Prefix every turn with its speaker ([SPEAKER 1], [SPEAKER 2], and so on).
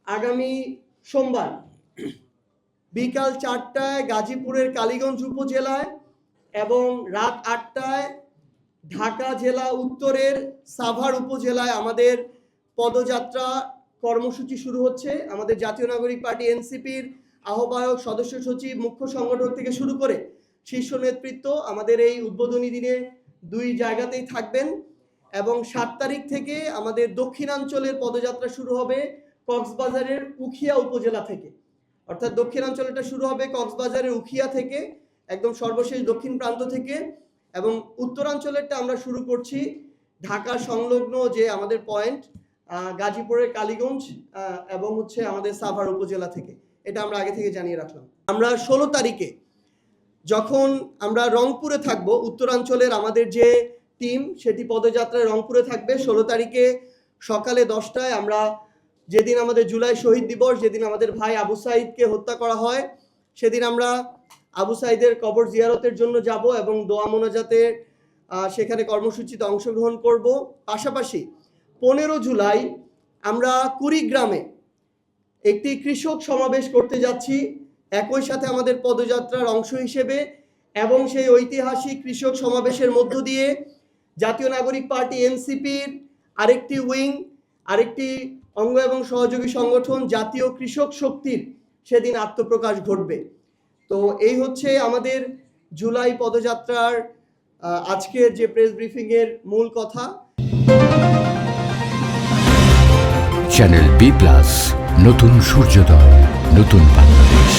[SPEAKER 1] আগামী সোমবার বিকাল 4টায় গাজীপুরের কালীগঞ্জ উপজেলায় এবং রাত 8টায় ঢাকা জেলা উত্তরের সাভার উপজেলায় আমাদের পদযাত্রা কর্মসূচি শুরু হচ্ছে। আমাদের জাতীয় নাগরিক পার্টি এনসিপির আহ্বায়ক, সদস্য সচিব, মুখ্য সংগঠক থেকে শুরু করে শীর্ষ নেতৃত্ব আমাদের এই উদ্বোধনী দিনে 2 জায়গাতেই থাকবেন। এবং 7 তারিখ থেকে আমাদের দক্ষিণাঞ্চলের পদযাত্রা শুরু হবে কক্সবাজারের উখিয়া উপজেলা থেকে। অর্থাৎ দক্ষিণাঞ্চলটা শুরু হবে কক্সবাজারের উখিয়া থেকে, একদম সর্বশেষ দক্ষিণ প্রান্ত থেকে, এবং উত্তরাঞ্চলেরটা আমরা শুরু করছি ঢাকা সংলগ্ন যে আমাদের পয়েন্ট গাজীপুরের কালীগঞ্জ এবং আমাদের সাভার উপজেলা থেকে। এটা আমরা আগে থেকে জানিয়ে রাখলাম। আমরা 16 তারিখে যখন আমরা রংপুরে থাকব, উত্তরাঞ্চলের আমাদের যে টিম সেটি পদযাত্রায় রংপুরে থাকবে। 16 তারিখে সকালে 10টায় আমরা, যেদিন আমাদের জুলাই শহীদ দিবস, যেদিন আমাদের ভাই আবু সাইদকে হত্যা করা হয়, সেদিন আমরা আবু সাইদের কবর জিয়ারতের জন্য যাব এবং দোয়া মোনাজাতের সেখানে কর্মসূচিতে অংশগ্রহণ করব। পাশাপাশি 15 জুলাই আমরা কুড়িগ্রামে একটি কৃষক সমাবেশ করতে যাচ্ছি একই সাথে আমাদের পদযাত্রার অংশ হিসেবে, এবং সেই ঐতিহাসিক কৃষক সমাবেশের মধ্য দিয়ে জাতীয় নাগরিক পার্টি এনসিপির আরেকটি উইং, আরেকটি অঙ্গ এবং সহযোগী সংগঠন জাতীয় কৃষক শক্তির সেদিন আত্মপ্রকাশ ঘটবে। তো এই হচ্ছে আমাদের জুলাই পদযাত্রার আজকের যে প্রেস ব্রিফিং এর মূল কথা।
[SPEAKER 2] চ্যানেল বি প্লাস, নতুন সূর্যোদয়, নতুন বাংলাদেশ।